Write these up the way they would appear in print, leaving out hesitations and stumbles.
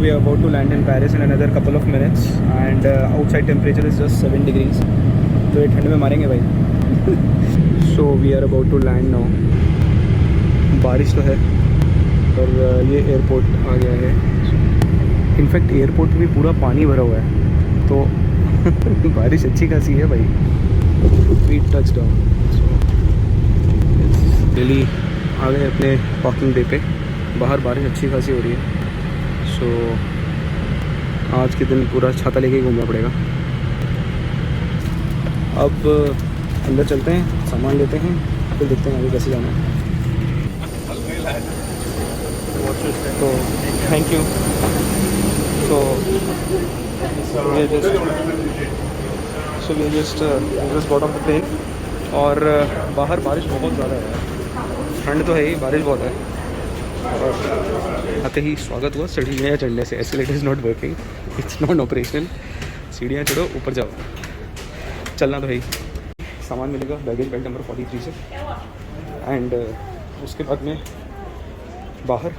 we are about to land in Paris in another couple of minutes and outside temperature is just 7 degrees. तो ये ठंड में मारेंगे भाई. So we are about to land now. बारिश तो है और ये एयरपोर्ट आ गया है. इनफैक्ट एयरपोर्ट में पूरा पानी भरा हुआ है तो बारिश अच्छी खासी है भाई. We touched down. So Delhi आ गए अपने पार्किंग डे पे. बाहर बारिश अच्छी खासी हो रही है. सो आज के दिन पूरा छाता लेके घूमना पड़ेगा. अब अंदर चलते हैं, सामान लेते हैं, फिर देखते हैं आगे कैसे जाना है. तो thank you. So we just got off the plane. और बाहर बारिश बहुत ज़्यादा है. ठंड तो है ही, बारिश बहुत है. और आते ही स्वागत हुआ सीढ़ियाँ चढ़ने से. Escalator is not working, it's not operational. सीढ़ियाँ चढ़ो, ऊपर जाओ. चलना तो है ही. सामान मिलेगा बैगेज बेल्ट नंबर 43 से. एंड उसके बाद में बाहर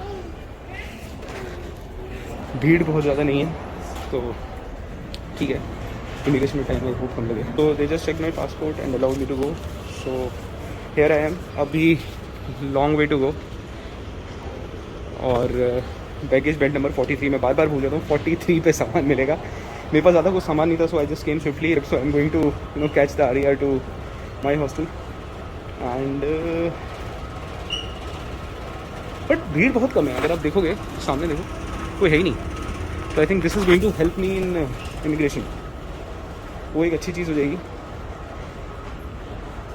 भीड़ बहुत ज़्यादा नहीं है तो ठीक है. इमिग्रेशन में टाइम बहुत कम लगे. तो they just check my passport and allowed me to go. So here I am. अभी लॉन्ग वे टू गो. और बैगेज बेल्ट नंबर 43 में बार बार भूल जाता हूँ. 43 पे सामान मिलेगा. मेरे पास ज़्यादा कुछ सामान नहीं था. So I just came swiftly. So I am going to catch the RER to my hostel. And but भीड़ बहुत कम है. अगर आप देखोगे सामने देखो कोई है ही नहीं. तो I think this is going to help me in immigration. वो एक अच्छी चीज़ हो जाएगी.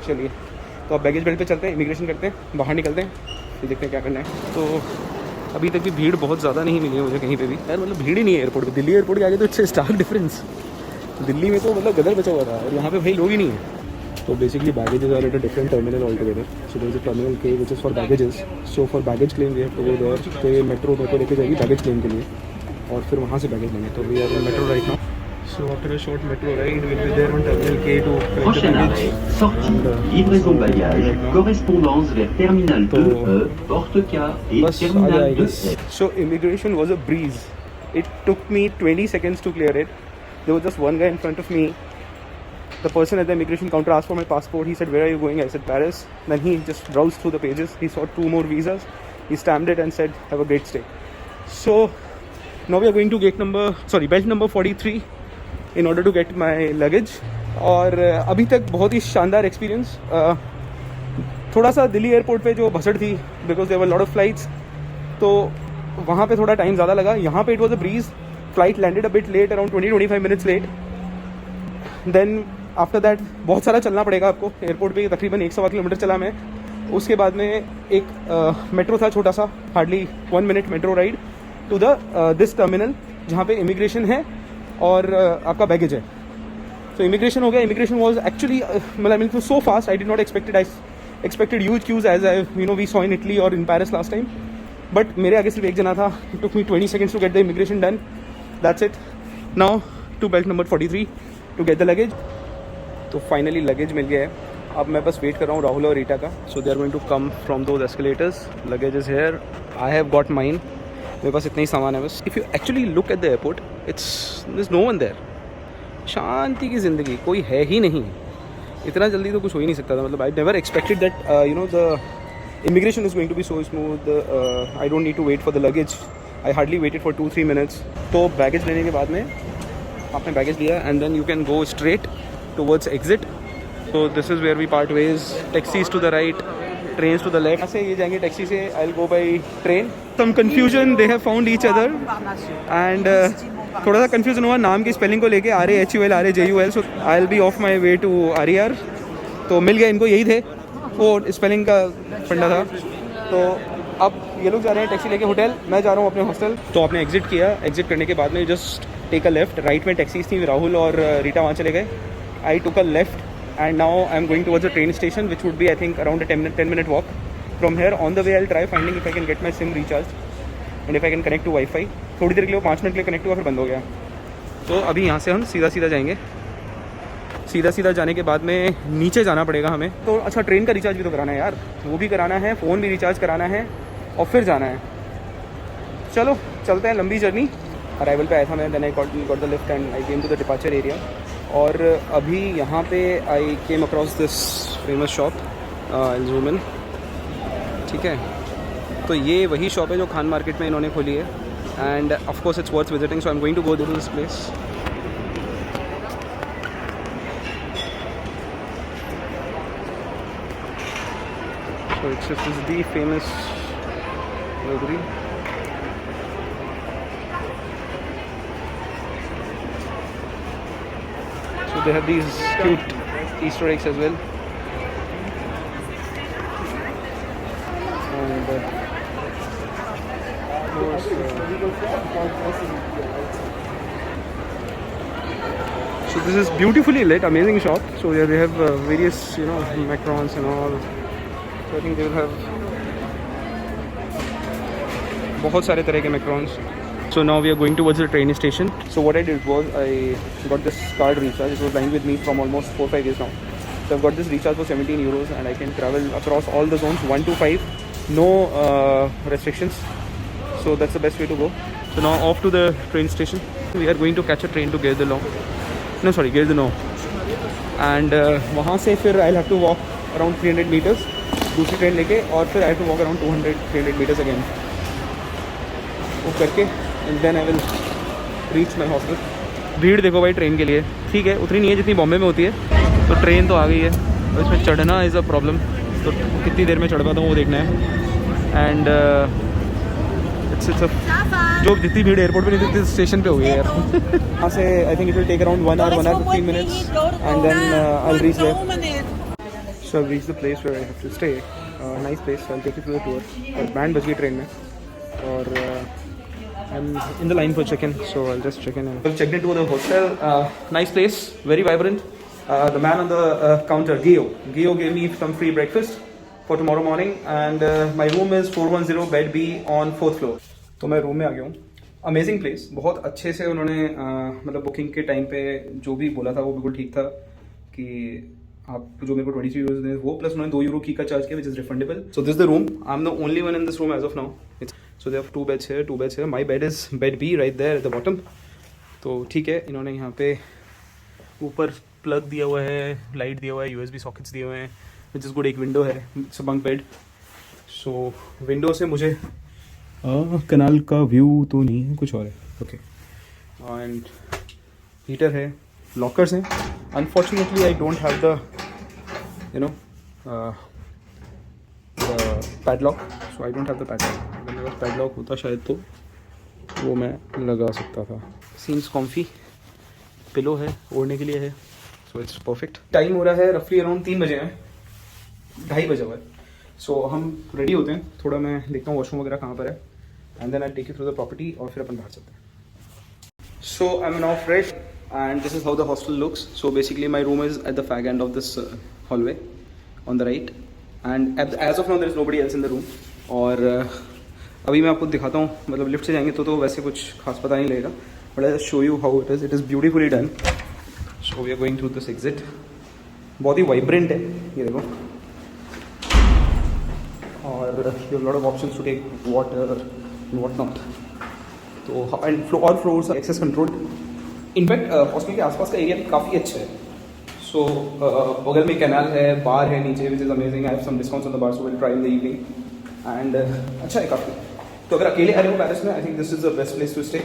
चलिए तो अब बैगेज बेल्ट पे चलते हैं, इमिग्रेशन करते हैं, बाहर निकलते हैं, फिर देखते हैं क्या करना है. तो अभी तक भी भीड़ बहुत ज़्यादा नहीं मिली है मुझे कहीं पे भी. यार मतलब भीड़ ही नहीं है एयरपोर्ट पे. दिल्ली एयरपोर्ट के आगे तो अच्छे स्टार्क डिफरेंस. दिल्ली में तो मतलब गदर बचा हुआ था और यहाँ पे भाई लोग ही नहीं है. तो basically baggages are at a different terminal all together. So there is a terminal K which is for baggages. So for baggage claim we have to go there. तो ये मेट्रो लेके जाएगी बैगेज क्लेम के लिए और फिर वहाँ से बैगेज लेंगे. तो we are in metro right now. So after a short metro ride, we'll be there on Terminal K to collect the baggage. Sortie, livraison bagage, correspondance vers Terminal 2E, porte K et Terminal 2F. So immigration was a breeze. It took me 20 seconds to clear it. There was just one guy in front of me. The person at the immigration counter asked for my passport. He said, "Where are you going?" I said, "Paris." Then he just browsed through the pages. He saw 2 more visas. He stamped it and said, "Have a great stay." So now we are going to belt number 43. In order to get my luggage. और अभी तक बहुत ही शानदार experience. थोड़ा सा Delhi airport पे जो भसड़ थी because there were lot of flights, तो वहाँ पे थोड़ा टाइम ज़्यादा लगा. यहाँ पे it was a breeze. Flight landed a bit late, around 20-25 minutes late. Then after that बहुत सारा चलना पड़ेगा आपको. एयरपोर्ट पे तकरीबन 1.25 किलोमीटर चला मैं. उसके बाद में एक मेट्रो था छोटा सा, hardly 1 minute metro ride to the this terminal जहाँ पे इमिग्रेशन है और आपका बैगेज है. तो इमिग्रेशन हो गया. इमिग्रेशन वाज एक्चुअली मतलब so fast. I did not expected huge queues as we saw in Italy और in Paris last time. But मेरे आगे सिर्फ एक जना था. It took me 20 seconds to get the immigration done. That's it. Now to belt number 43 to get the luggage. तो finally luggage मिल गया है. अब मैं बस वेट कर रहा हूँ राहुल और रीटा का. So they are going to come from those escalators. Luggage is here. I have got mine. मेरे पास इतना ही सामान है बस. If you actually look at the airport, there is no one there. शांति की ज़िंदगी, कोई है ही नहीं. इतना जल्दी तो कुछ हो ही नहीं सकता था. मतलब I never expected that the immigration is going to be so smooth. I don't need to wait for the luggage. I hardly waited for 2-3 minutes. तो बैगेज लेने के बाद में आपने बैगेज लिया and then you can go straight towards exit. So this is where we part ways. Taxis to the right, trains to the left. से ये जाएंगे टैक्सी से. I will go by train. Some confusion, they have found each other and थोड़ा सा confusion हुआ नाम की spelling को लेके. RAHUL RAJUL. So I will be off my way to RER. तो मिल गया इनको, यही थे. वो स्पेलिंग का फंडा था. तो अब ये लोग जा रहे हैं टैक्सी लेके होटल. मैं जा रहा हूँ अपने हॉस्टल. तो आपने एग्जिट किया. एग्जिट करने के बाद में just take a left. Right में टैक्सीज थी. राहुल और रीटा वहाँ चले गए. I took a left and now I am going towards a train station which would be I think around a 10-minute walk from here. On the way I'll try finding if I can get my SIM recharged and if I can connect to Wi-Fi. थोड़ी देर के लिए 5 minute के लिए connect हुआ फिर बंद हो गया. तो अभी यहाँ से हम सीधा जाएंगे. सीधा जाने के बाद में नीचे जाना पड़ेगा हमें. तो अच्छा ट्रेन का रिचार्ज भी तो कराना है यार. वो भी कराना है, फ़ोन भी रिचार्ज कराना है और फिर जाना है. चलो चलते हैं. लंबी जर्नी अराइवल पे आया था मैं, then I got the lift and I came to the departure area. और अभी यहाँ पे I came across this famous shop जूमिन, ठीक है। तो ये वही शॉप है जो खान मार्केट में इन्होंने खोली है, and of course it's worth visiting, so I am going to go to this place. So this is the famous burgery. So they have these cute Easter eggs as well. And of course, so this is beautifully lit, amazing shop. So yeah, they have various, macarons and all. So I think they will have बहुत सारे तरह के macarons. So now we are going towards the train station. So what I did was I got this card recharge. It was lying with me from almost 4-5 years now. So I've got this recharge for 17 euros and I can travel across all the zones 1 to 5. No restrictions. So that's the best way to go. So now off to the train station. We are going to catch a train to Girardon. No, sorry, Girardon. And वहाँ से फिर I'll have to walk around 300 meters. दूसरी train लेके, और फिर I to walk around 200-300 meters again, वो करके and then I will reach my hostel. भीड़ देखो भाई ट्रेन के लिए, ठीक है उतनी नहीं है जितनी बॉम्बे में होती है। तो ट्रेन तो आ गई है और इसमें चढ़ना इज़ अ प्रॉब्लम, तो कितनी देर में चढ़ पाता हूँ वो देखना है। एंड इट्स जो जितनी भीड़ एयरपोर्ट पे नहीं दिखती स्टेशन पे हो गई है यार। वहाँ से I think it will take around 1 hour 15 minutes and then I will reach there. So I've reached the place where I have to stay. Nice place. So I'll take you through the tour. और band बज गई train में और I'm in the line for check-in. So I'll just check in. I've checked into the hostel. Nice place. Very vibrant. The man on the counter, Gio gave me some free breakfast for tomorrow morning. And my room is 410 bed B on 4th floor. तो मैं room में आ गया हूँ। Amazing place, बहुत अच्छे से उन्होंने मतलब बुकिंग के टाइम पे जो भी बोला था वो बिल्कुल ठीक था कि आप जो मेरे को 23 यूरोज दें वो, प्लस उन्होंने 2 यूरो की का चार्ज किया, which is refundable. So this the room, I am the only one in this room as of now. So they have 2 beds here, my bed is bed B right there at the bottom. तो ठीक है, इन्होंने यहाँ पे ऊपर plug दिया हुआ है, लाइट दिया हुआ है, USB सॉकेट्स दिए हुए हैं, विच इज़ गुड। एक विंडो है, it's a bunk bed. So window से मुझे कनाल का व्यू तो नहीं है, कुछ और है। ओके, एंड हीटर है, लॉकर्स हैं। Unfortunately I don't have the padlock, so I don't have the padlock. अगर मेरे पास पैडलॉक होता शायद तो वो मैं लगा सकता था। सीन्स कॉम्फी, पिलो है, ओढ़ने के लिए है, सो इट्स परफेक्ट। टाइम हो रहा है रफली अराउंड 3 बजे हैं, 2:30 बजे हुआ है। सो हम रेडी होते हैं, थोड़ा मैं देखता हूँ वॉशरूम वगैरह कहाँ पर है, and then I take you through the property और फिर अपन बाहर चलते हैं। So I am now fresh and this is how the hostel looks. So basically my room is at the fag end of this hallway on the right, and as of now there is nobody else in the room. और अभी मैं आपको दिखाता हूँ, मतलब lift से जाएंगे तो वैसे कुछ खास पता नहीं लगेगा, but I'll just show you how it is beautifully done. So we are going through this exit, बहुत ही वाइब्रेंट है ये देखो, और you have a lot of options to take water and what not. तो and all floors are access controlled. In fact hostel के आसपास का area भी काफ़ी अच्छा है। सो बगल में कैनाल है, बार है नीचे, which is amazing. I have some discounts on the bar, so will try in the evening. And अच्छा है काफ़ी। तो अगर अकेले आ रहे हो पेरिस में, I think this is the best place to stay,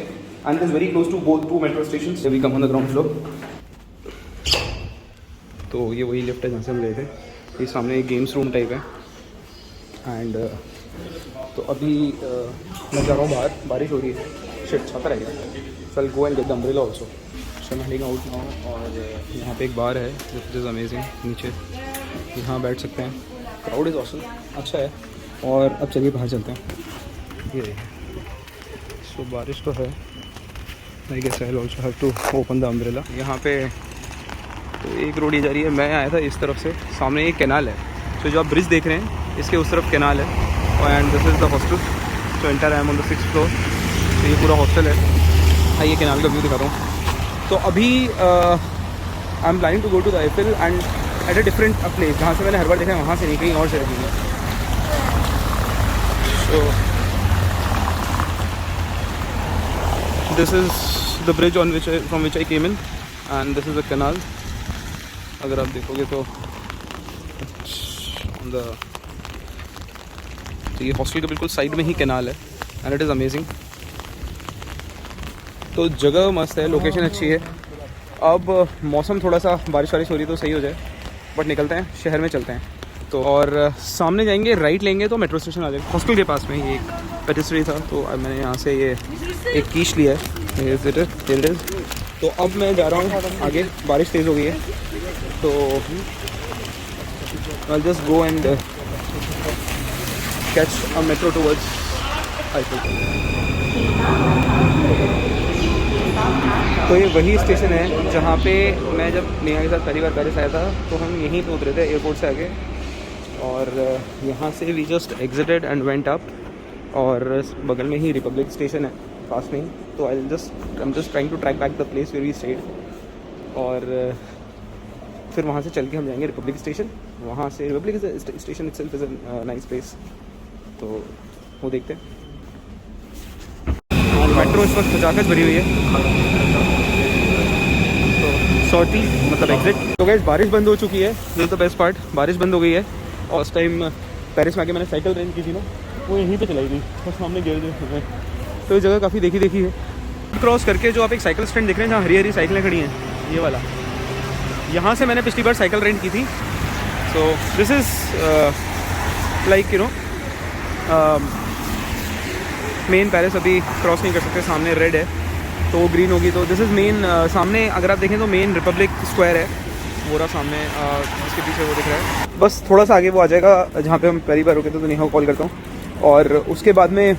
and is very close to both 2 metro station. We come on the ground floor. तो ये वही लिफ्ट है जहाँ से हम गए थे, ये सामने एक गेम्स रूम टाइप है। एंड तो अभी मैं जा रहा हूँ बाहर, बारिश हो रही है, शिट छाता रह गया। So I'll go and get the umbrella also. So I'm heading out now. और यहाँ पे एक बार है which is amazing, नीचे यहाँ बैठ सकते हैं, क्राउड इज़ ऑसम, अच्छा है। और अब चलिए बाहर चलते हैं। ये सो बारिश तो है, I guess I will also have to open the umbrella. यहाँ पे तो एक रोड ही जा रही है, मैं आया था इस तरफ से, सामने एक कैनाल है। तो जो आप ब्रिज देख रहे हैं इसके उस तरफ कैनाल है, and this is the hostel. So enter I am on the 6th floor। तो ये पूरा हॉस्टल है। आइए कैनाल का व्यू दिखाता हूँ। तो अभी I am planning to go to the Eiffel and at a different place, जहाँ से मैंने हर बार देखा है वहाँ से नहीं, कहीं और से रहेंगे। सो this is the bridge on which from which I came in and this is a canal. अगर आप देखोगे तो ये हॉस्टल के बिल्कुल साइड में ही कैनाल है एंड इट इज़ अमेजिंग। तो जगह मस्त है, लोकेशन अच्छी है। अब मौसम थोड़ा सा बारिश वारिश हो रही तो सही हो जाए, बट निकलते हैं, शहर में चलते हैं। तो और सामने जाएंगे, राइट लेंगे तो मेट्रो स्टेशन आ जाएगा। हॉस्टल के पास में ही एक पेटिस्ट्री था, तो अब मैंने यहाँ से ये एक कीश लिया है। It is. तो अब मैं जा रहा हूँ आगे, बारिश तेज़ हो गई है तो I just go and catch a metro towards Eiffel. तो ये वही स्टेशन है जहाँ पे मैं जब नेहा के साथ पहली बार पेरिस आया था तो हम यहीं पे उतरे थे एयरपोर्ट से आगे, और यहाँ से we just exited and went up, और बगल में ही रिपब्लिक स्टेशन है पास में ही। तो I am just trying to track back the place where we stayed, और फिर वहाँ से चल के हम जाएंगे रिपब्लिक स्टेशन। वहाँ से Republic station itself is a nice place, तो वो देखते हैं। मेट्रो इस वक्त खचाखच भरी हुई है, तो सॉर्टी मतलब एग्जिट। तो गाइस बारिश बंद हो चुकी है, this is the best part, बारिश बंद हो गई है। और उस टाइम पेरिस में आके मैंने साइकिल रेंट की थी ना, वो यहीं पे चलाई थी और सामने गिर। तो ये जगह काफ़ी देखी है। क्रॉस करके जो आप एक साइकिल स्टैंड देख रहे हैं जहाँ हरी हरी साइकिलें खड़ी हैं, ये वाला, यहाँ से मैंने पिछली बार साइकिल रेंट की थी। सो this is like you know main Paris. अभी क्रॉस नहीं कर सकते, सामने रेड है तो वो ग्रीन होगी। तो दिस इज़ मेन, सामने अगर आप देखें तो मेन रिपब्लिक स्क्वायर है, वो रहा सामने, जिसके पीछे वो दिख रहा है। बस थोड़ा सा आगे वो आ जाएगा जहाँ पे हम पहली बार रुके थे, तो नेहा को कॉल करता हूँ। और उसके बाद में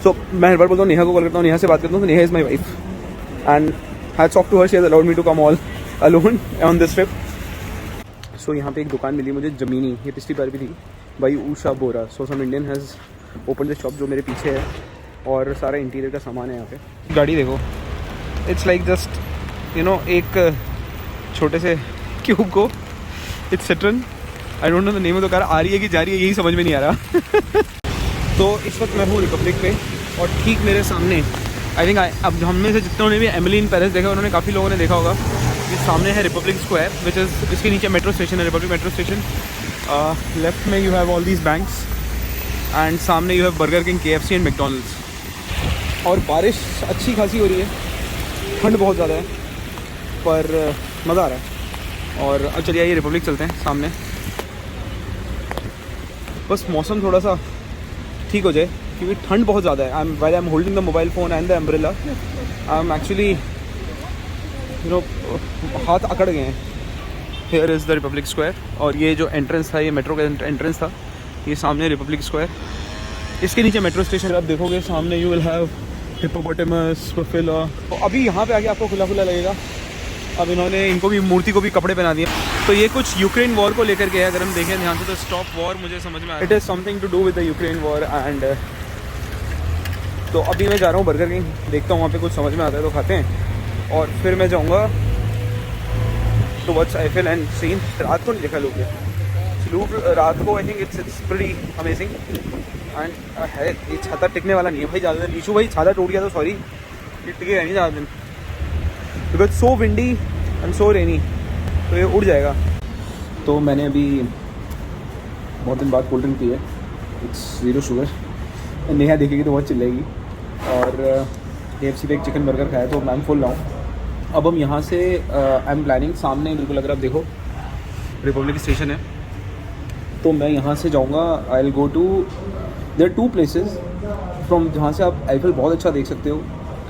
मैं हर बार बोलता हूँ नेहा को कॉल करता हूँ, नेहा से बात करता हूँ। तो Neha is my wife and hats off to her, she has allowed me to come all alone on this trip. So यहाँ पे एक दुकान मिली मुझे ज़मीनी, ये पिछली बार भी थी, भाई Usha Bora. So some Indian has open the shop, जो मेरे पीछे है, और सारा इंटीरियर का सामान है यहाँ पे। गाड़ी देखो, it's like just you know एक छोटे से क्यूब को, it's Citroen, I don't know the name of the car. आ रही है कि जा रही है यही समझ में नहीं आ रहा। तो इस वक्त मैं हूँ रिपब्लिक पे, और ठीक मेरे सामने आई थिंक अब हम में से जितनों ने भी एमिली इन पेरिस देखा, उन्होंने काफ़ी लोगों ने देखा होगा, ये सामने है रिपब्लिक स्क्वायर, विच इज़, इसके नीचे मेट्रो स्टेशन है, रिपब्लिक मेट्रो स्टेशन। लेफ्ट में you have all these banks and सामने you have Burger King, KFC and McDonald's. और बारिश अच्छी खासी हो रही है, ठंड बहुत ज़्यादा है, पर मज़ा आ रहा है। और अब चलिए आइए रिपब्लिक चलते हैं सामने, बस मौसम थोड़ा सा ठीक हो जाए, क्योंकि ठंड बहुत ज़्यादा है। I am holding the mobile phone and the umbrella, I am actually you know हाथ अकड़ गए हैं। Here is the Republic square, और ये जो एंट्रेंस था, ये मेट्रो का एंट्रेंस था, ये सामने रिपब्लिक स्क्वायर, इसके नीचे मेट्रो स्टेशन। आप देखोगे सामने you will have hippopotamus, buffalo. तो अभी यहाँ पे आके आपको खुला खुला लगेगा। अब इन्होंने इनको भी, मूर्ति को भी कपड़े पहना दिए। तो ये कुछ यूक्रेन वॉर को लेकर के है, अगर हम देखें ध्यान से तो स्टॉप वॉर मुझे समझ में आया, it is something to do with the Ukraine war. And तो अभी मैं जा रहा हूँ बर्गर किंग, देखता हूँ वहाँ पे कुछ समझ में आता है तो खाते हैं, और फिर मैं जाऊँगा टुवर्ड्स आईफिल एंड सीन। रात को नहीं देखा लूव्र रात को, I think it's pretty amazing. And है ये छाता टिकने वाला नहीं है भाई ज़्यादा दिन। नीशू भाई छाता टूट गया तो सॉरी, ये टिकेगा नहीं ज़्यादा दिन, because so windy and so rainy, तो ये उड़ जाएगा। तो मैंने अभी बहुत दिन बाद कोल्ड ड्रिंक पी है, इट्स 0 शुगर। नेहा देखेगी तो बहुत चिल्लाएगी। और KFC पे एक चिकन बर्गर खाया तो मैं फुल रहा हूँ। अब हम यहाँ से आई एम प्लानिंग, सामने बिल्कुल अगर आप देखो रिपब्लिक स्टेशन है, तो मैं यहाँ से जाऊँगा, I will go to, there 2 places from जहाँ से आप आईफिल बहुत अच्छा देख सकते हो।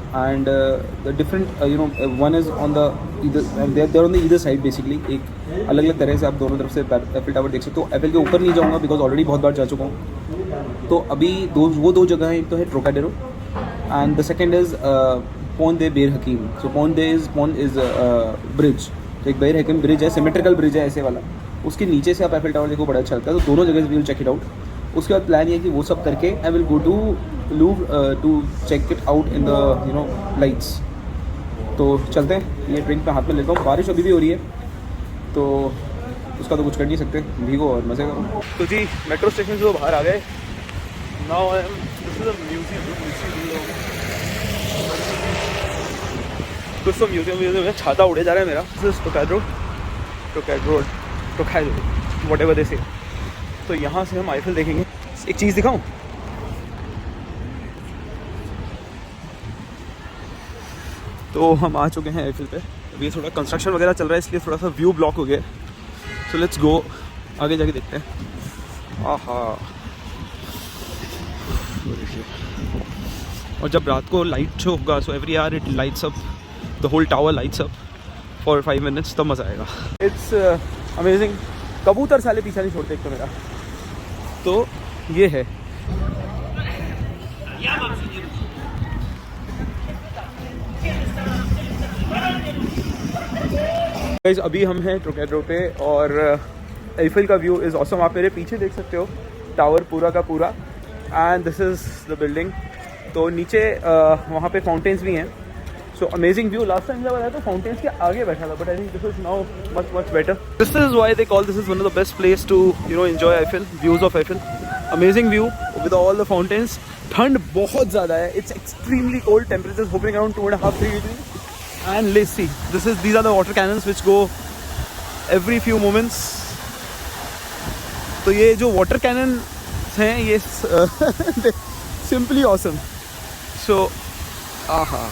And the different you know one is on the there on the either side basically, एक अलग अलग तरह से आप दोनों तरफ से एफिल टावर देख सकते हो। एफिल के ऊपर नहीं जाऊँगा बिकॉज ऑलरेडी बहुत बार जा चुका हूँ। तो अभी वो दो जगह हैं, एक तो है Trocadero and the second is Pont de Bir Hakeim. So Pont is bridge, तो एक बेर हकीम ब्रिज है, सिमेट्रिकल ब्रिज है ऐसे वाला, उसके नीचे से आप एफिल टावर देखो, बड़ा अच्छा लगता है। तो दोनों जगह से we will check it out. उसके बाद प्लान ये है कि वो सब करके I will go to Louvre to check it out in the you know lights. तो चलते हैं, ये ड्रिंक मैं हाथ में लेता हूँ। बारिश अभी भी हो रही है तो उसका तो कुछ कर नहीं सकते, भीगो और मज़े करो। तो जी मेट्रो स्टेशन से तो बाहर आ गए। Now this is a museum. कुछ तो म्यूजियम में छाता उड़े जा रहा है मेरा। टोकैड्रो व्हाटएवर दे से। तो यहाँ से हम आईफिल देखेंगे। एक चीज़ दिखाऊं, तो हम आ चुके हैं आईफिल पे। अभी थोड़ा कंस्ट्रक्शन वगैरह चल रहा है, इसलिए थोड़ा सा व्यू ब्लॉक हो गया। सो लेट्स गो, आगे जाके देखते हैं। आहा, और जब रात को लाइट शो होगा, so every hour it lights up, the whole tower lights up for 5 minutes, तब मज़ा आएगा। It's amazing. कबूतर साले पीछा नहीं छोड़ते एक तो मेरा। तो ये है, गाइस अभी हम हैं ट्रोकैड्रो पे और आईफिल का व्यू इज़ ऑसम। आप मेरे पीछे देख सकते हो टावर पूरा का पूरा, and this is the building. तो नीचे वहाँ पे फाउंटेन्स भी हैं। So amazing view. Last time जब आया तो फाउंटेन्स के आगे बैठा था, but I think this is now much better. This is why they call this is one of the best place to enjoy Eiffel, views of Eiffel. Amazing view with all the fountains. ठंड बहुत ज़्यादा है, it's extremely cold, temperature hovering around 2.5-3 degrees. And let's see, these are the water cannons which go every few moments. तो ये जो water cannon हैं ये simply awesome. So आहा,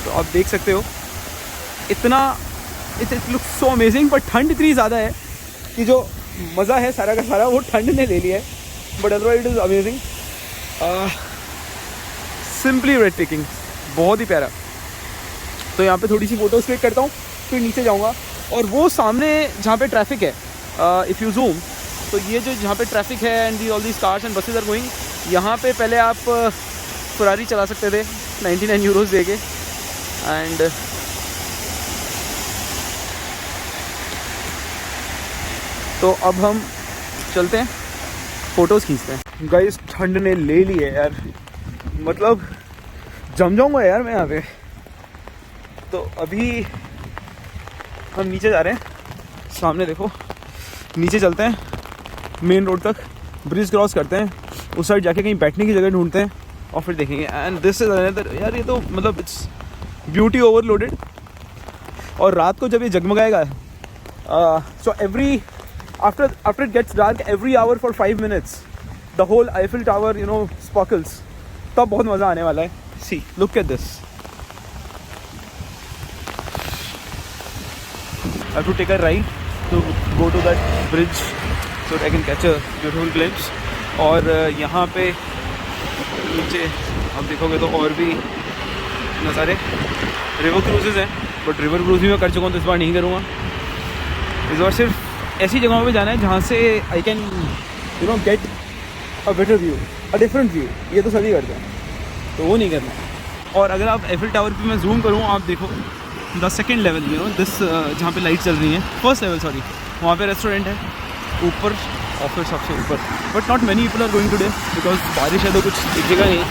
तो आप देख सकते हो इतना, it looks so amazing, but ठंड इतनी ज़्यादा है कि जो मज़ा है सारा का सारा वो ठंड ने ले लिया है, but otherwise it is amazing. Simply breathtaking, बहुत ही प्यारा। तो यहाँ पे थोड़ी सी फ़ोटोज़ क्लिक करता हूँ, फिर नीचे जाऊँगा। और वो सामने जहाँ पे ट्रैफिक है, इफ़ यू जूम, तो ये जो जहाँ पे ट्रैफिक है and all these cars and buses are going, यहाँ पे पहले आप फरारी चला सकते थे 99 यूरोज़ दे के। एंड तो अब हम चलते हैं, फ़ोटोज़ खींचते हैं। गाइस ठंड ने ले ली है यार, मतलब जम जाऊँगा यार मैं यहाँ पे। तो अभी हम नीचे जा रहे हैं, सामने देखो, नीचे चलते हैं मेन रोड तक, ब्रिज क्रॉस करते हैं, उस साइड जाके कहीं बैठने की जगह ढूंढते हैं और फिर देखेंगे। एंड दिस इज अनदर, यार ये तो मतलब इट्स ब्यूटी ओवरलोडेड। और रात को जब ये जगमगाएगा, so every after it gets dark every hour for 5 minutes the whole Eiffel tower sparkles, तब बहुत मज़ा आने वाला है। See, look at this. I have to take a ride to go to that bridge so that I can catch a beautiful glimpse. और यहाँ पे नीचे आप देखोगे तो और भी नज़ारे, रिवर क्रूजेज़ हैं, बट रिवर क्रूज भी मैं कर चुका हूँ, तो इस बार नहीं करूँगा। इस बार सिर्फ ऐसी जगहों पे जाना है जहाँ से I can get a better view, a different view. ये तो सभी करते हैं, तो वो नहीं करना। और अगर आप एफिल टावर पे मैं जूम करूँ, आप देखो द सेकंड लेवल दिस, जहाँ पे लाइट चल रही है, फर्स्ट लेवल सॉरी, वहाँ पे रेस्टोरेंट है ऊपर, ऑफिस सबसे ऊपर, but not many people are going today because बारिश है तो कुछ दिखेगा नहीं।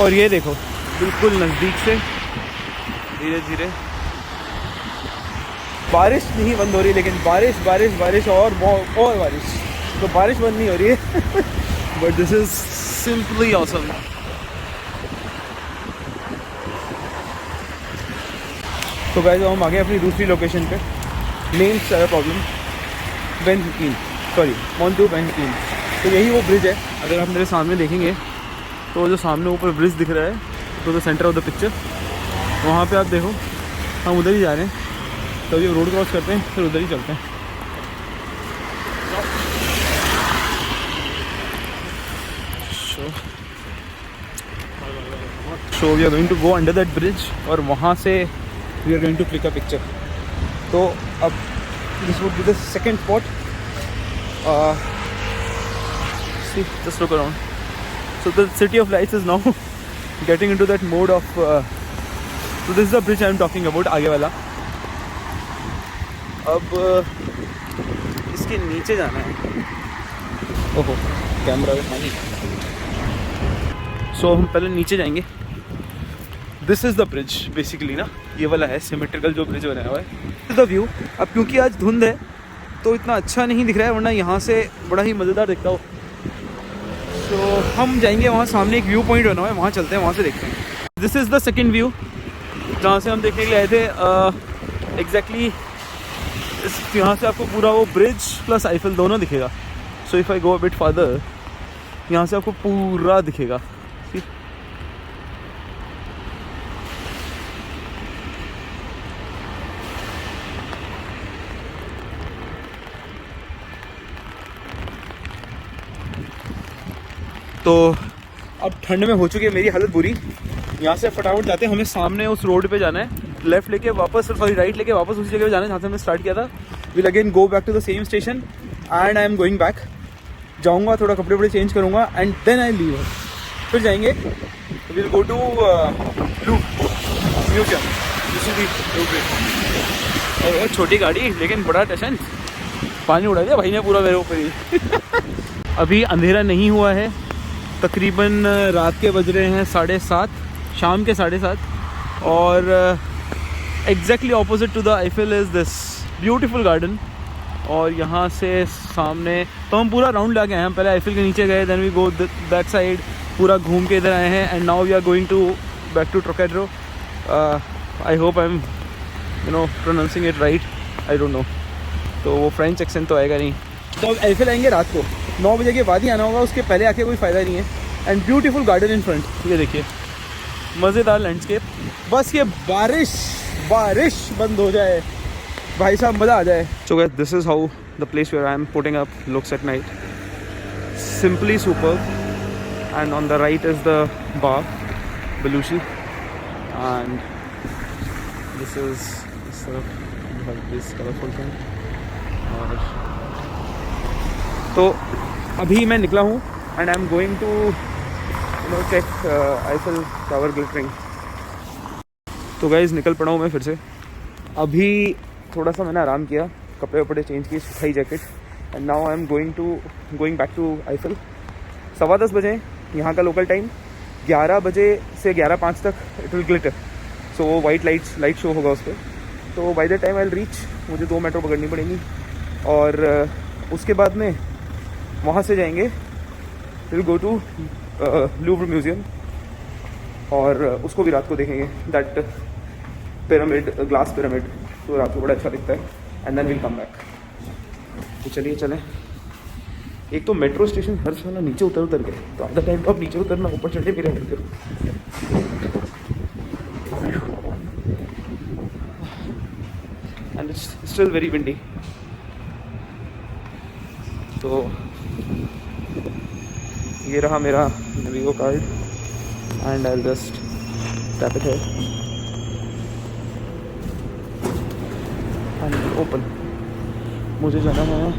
और ये देखो बिल्कुल नज़दीक से धीरे धीरे बारिश नहीं बंद हो रही, लेकिन बारिश बारिश बारिश और बारिश, तो बारिश बंद नहीं हो रही है but this is simply awesome. तो गाइस हम आ गए अपनी दूसरी लोकेशन पे, names problem, benzene, sorry Montu benzene. तो यही वो ब्रिज है, अगर आप मेरे सामने देखेंगे तो जो सामने ऊपर ब्रिज दिख रहा है, तो the centre of the picture, वहाँ पे आप देखो हम उधर ही जा रहे हैं। तो ये रोड क्रॉस करते हैं, फिर उधर ही चलते हैं। So we are going to go under that bridge, और वहाँ से we are going to click a picture. तो अब this would be the second spot. See just look around, so the city of lights is now getting into that mode of, so this is the bridge I am talking about, आगे वाला। अब इसके नीचे जाना है। ओहो camera पानी। सो हम पहले नीचे जाएंगे। This is the bridge basically ना, ये वाला है सिमेट्रिकल जो ब्रिज बनाया हुआ है। द व्यू, अब क्योंकि आज धुंध है तो इतना अच्छा नहीं दिख रहा है, वरना यहाँ से बड़ा ही मज़ेदार दिखता हो। सो हम जाएंगे वहाँ, सामने एक व्यू पॉइंट बना हुआ है, वहाँ चलते हैं, वहाँ से देखते हैं। This is the second view जहाँ से हम देखने के लिए आए थे। एग्जैक्टली यहाँ से आपको पूरा वो ब्रिज प्लस आईफिल दोनों दिखेगा। So if I go a bit father, यहाँ से आपको पूरा दिखेगा। तो अब ठंड में हो चुकी है मेरी हालत बुरी। यहाँ से फटाफट जाते हैं, हमें सामने उस रोड पे जाना है, लेफ्ट लेके वापस, सॉरी राइट लेके वापस उसी जगह पे जाना है जहाँ से हमने स्टार्ट किया था। Will again go back to the same station and I am going back. जाऊँगा, थोड़ा कपड़े वपड़े चेंज करूँगा एंड देन आई लीव। फिर जाएंगे, विल गो टू म्यूजियम। और छोटी गाड़ी लेकिन बड़ा स्टेशन, पानी उड़ा दिया भाई ने पूरा मेरे ऊपर ही। अभी अंधेरा नहीं हुआ है, तकरीबन रात के बज रहे हैं 7:30, शाम के 7:30। और exactly opposite to the Eiffel is this beautiful garden. और यहाँ से सामने तो हम पूरा राउंड लगा आए हैं। हम पहले आईफिल के नीचे गए, then we go that side, पूरा घूम के इधर आए हैं and now we are going to back to Trocadero. I hope I am pronouncing it right, I don't know. तो वो फ्रेंच एक्सेंट तो आएगा नहीं। तो अब आईफिल आएंगे रात को 9 बजे के बाद ही आना होगा, उसके पहले आके कोई फ़ायदा नहीं है। And beautiful garden in front, ये देखिए, मज़ेदार लैंडस्केप। बस ये बारिश बंद हो जाए भाई साहब, मज़ा आ जाए। So guys, this is how the place where I am putting up looks at night. Simply superb. And on the right is the bar Belushi and this is this colourful thing. और तो अभी मैं निकला हूँ and I am going to check Eiffel tower glittering. तो guys निकल पड़ा हूँ मैं फिर से। अभी थोड़ा सा मैंने आराम किया, कपड़े वपड़े चेंज किए, सुखाई jacket, and now I am going back to Eiffel. 10:15 बजे यहाँ का लोकल टाइम, 11 बजे से 11:05 तक इट विल ग्लिटर। सो वो वाइट लाइट शो होगा उस पर। तो by the time I will reach, मुझे 2 मेट्रो पकड़नी पड़ेंगी और उसके बाद में वहाँ से जाएंगे, will go to Louvre museum और उसको भी रात को देखेंगे, दैट पिरामिड, ग्लास पिरामिड, तो रात को बड़ा अच्छा दिखता है। And then will come back. तो चलिए चलें। एक तो मेट्रो स्टेशन हर साल नीचे उतर गए, तो आधा टाइम तो आप नीचे उतरना, ऊपर चढ़े भी रहते हो। And it's still very windy. तो ये रहा मेरा Navigo card and I just tap it here and open. मुझे जाना है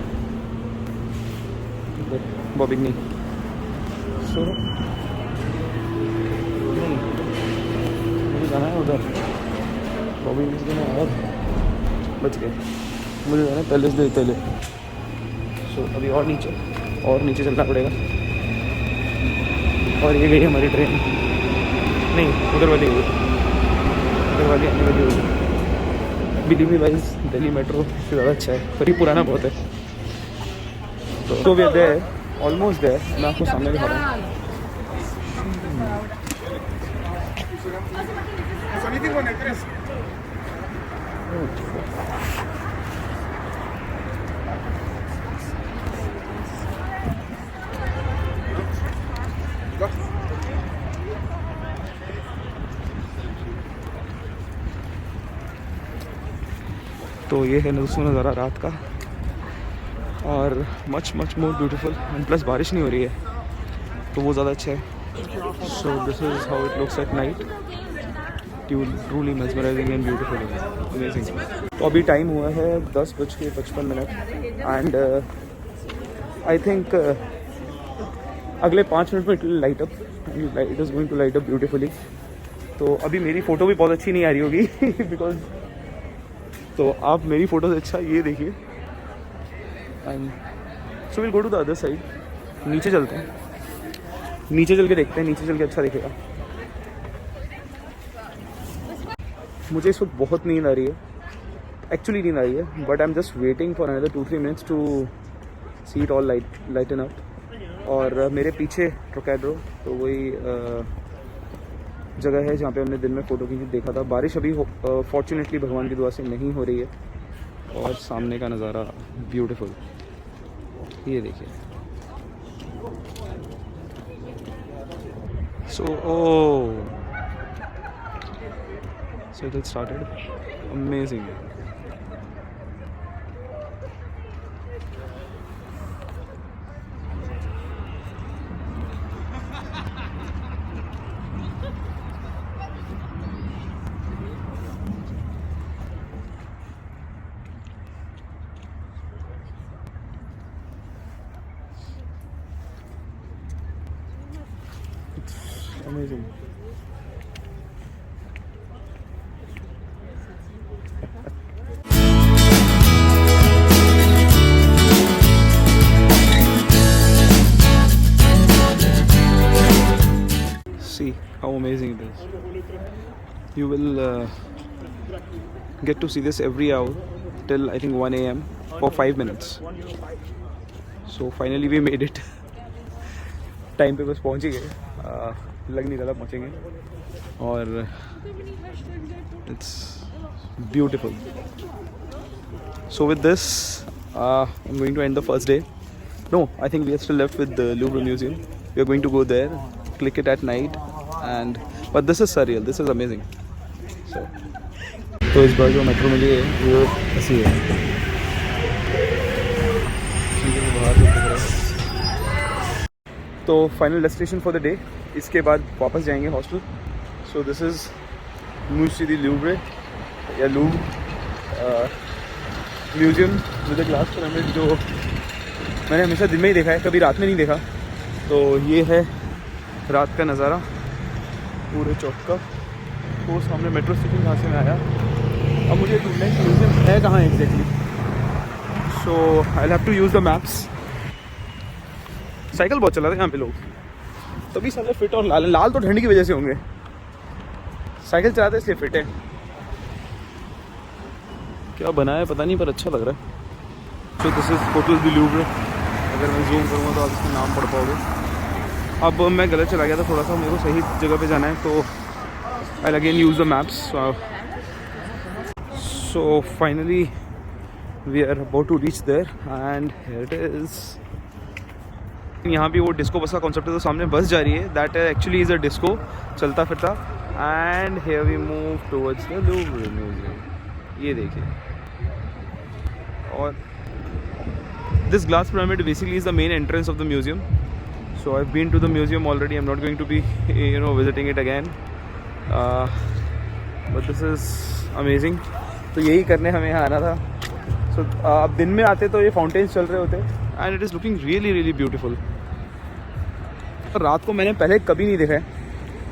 बॉबिंगनी। सो नहीं, मुझे जाना है उधर बॉबिंगनी से। मैं और बच गए, मुझे जाना है पैलेस दे पहले। सो अभी और नीचे चलना पड़ेगा। और ये गई हमारी ट्रेन, नहीं उधर वाली आने वाली होगी। Believe me guys, Delhi metro से ज़्यादा अच्छा है, पर ये पुराना बहुत है। तो we are there, almost there. मैं आपको सामने दिखा रहा हूँ। तो ये है नज़ारा रात का, और much more beautiful. And plus बारिश नहीं हो रही है, तो वो ज़्यादा अच्छा है। So this is how it looks at night, truly mesmerising and beautiful, amazing. तो अभी टाइम हुआ है 10:55 एंड आई थिंक अगले 5 मिनट में it will light up, it is going to light up beautifully. तो अभी मेरी फ़ोटो भी बहुत अच्छी नहीं आ रही होगी बिकॉज, तो आप मेरी फ़ोटो से अच्छा ये देखिए। And so will go to the other side. नीचे चलते हैं, नीचे चल के देखते हैं, नीचे चल के अच्छा दिखेगा। मुझे इस वक्त बहुत नींद आ रही है, एक्चुअली नींद आ रही है, but I am just waiting for another 2-3 minutes to see it all lighten up. और मेरे पीछे ट्रोकैड्रो, तो वही जगह है जहाँ पे हमने दिन में फ़ोटो खींची देखा था। बारिश अभी फॉर्चुनेटली भगवान की दुआ से नहीं हो रही है, और सामने का नज़ारा ब्यूटीफुल, ये देखिए। So it started. Amazing. It's amazing. See how amazing it is. You will get to see this every hour till I think 1 a.m. for 5 minutes. So finally we made it. Time पे बस पहुंच ही गए, लग नहीं रहा था पहुंचेंगे, और it's beautiful. So with this, I'm going to end the first day. No, I think we are still left with the Louvre Museum. We are going to go there, click it at night, and but this is surreal. This is amazing. So, तो इस बार जो metro मिली है वो ऐसी है. तो final destination for the day, इसके बाद वापस जाएंगे hostel. So this is museum the Louvre या Louvre museum with the glass pyramid, जो मैंने हमेशा दिन में ही देखा है, कभी रात में नहीं देखा. तो ये है रात का नज़ारा पूरे चौक का. वो सामने मेट्रो स्टेशन जहाँ से मैं आया. अब मुझे ढूंढना है म्यूजियम है कहाँ exactly. So I have to use the maps. Cycle बहुत चला रहे हैं यहाँ पे लोग, तभी साले फिट और लाल तो ठंडी की वजह से होंगे. साइकिल चलाते इसलिए फिट है. क्या बनाया है पता नहीं, पर अच्छा लग रहा है. So this is hotel the Louvre. अगर मैं जूम करूँगा तो आप इसका नाम पढ़ पाओगे. अब मैं गलत चला गया था थोड़ा सा, मेरे को सही जगह पे जाना है, तो I again use the maps. So finally we are about to reach there and here it is. यहाँ भी वो डिस्को बस का कॉन्सेप्ट है, तो सामने बस जा रही है. That actually is a disco, चलता फिरता. And here we move towards the Louvre museum. ये देखिए. और this glass pyramid basically is the main entrance of the museum. So I have been to the museum already. I am not going to be visiting it again, but this is amazing. तो यही करने हमें यहाँ आना था. सो अब दिन में आते तो ये फाउंटेन्स चल रहे होते, and it is looking really really beautiful. रात को मैंने पहले कभी नहीं देखा है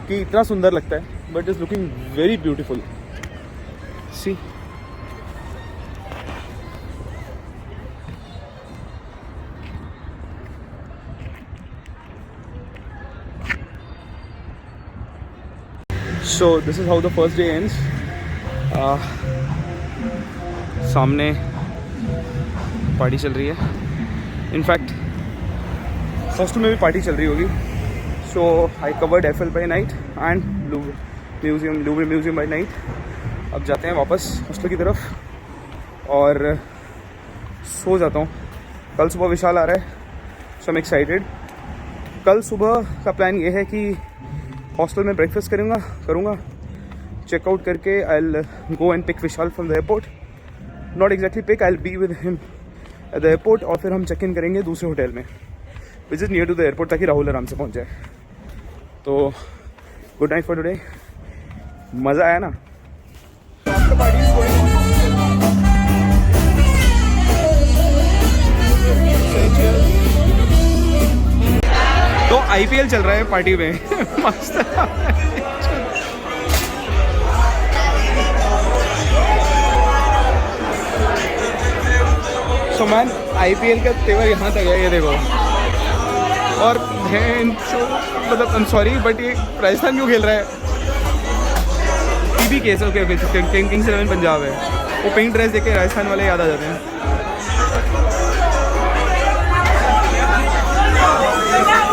कि इतना सुंदर लगता है, but is looking very beautiful. See so this is how the first day ends. सामने पार्टी चल रही है. इनफैक्ट हॉस्टल में भी पार्टी चल रही होगी. So I covered Eiffel by night and Louvre museum by night. अब जाते हैं वापस हॉस्टल की तरफ और सो जाता हूँ. कल सुबह विशाल आ रहा है, सो आई एम एक्साइटेड. कल सुबह का प्लान ये है कि हॉस्टल में ब्रेकफास्ट करूँगा. चेकआउट करके I will go and pick Vishal from the airport. Not exactly pick, I will be with him at the airport, और फिर हम चेक इन करेंगे दूसरे होटल में which is near to the airport, ताकि राहुल आराम से पहुंच जाए. तो गुड नाइट फॉर टुडे. मज़ा आया ना. तो IPL चल रहा है पार्टी में. मस्त. सो मैन, IPL का तेवर यहाँ तक है, ये देखो. और मतलब आई एम सॉरी बट ये राजस्थान क्यों खेल रहा है. PB case. Okay Kings 11 Punjab है. वो पिंक ड्रेस देख के राजस्थान वाले याद आ जाते हैं. Now,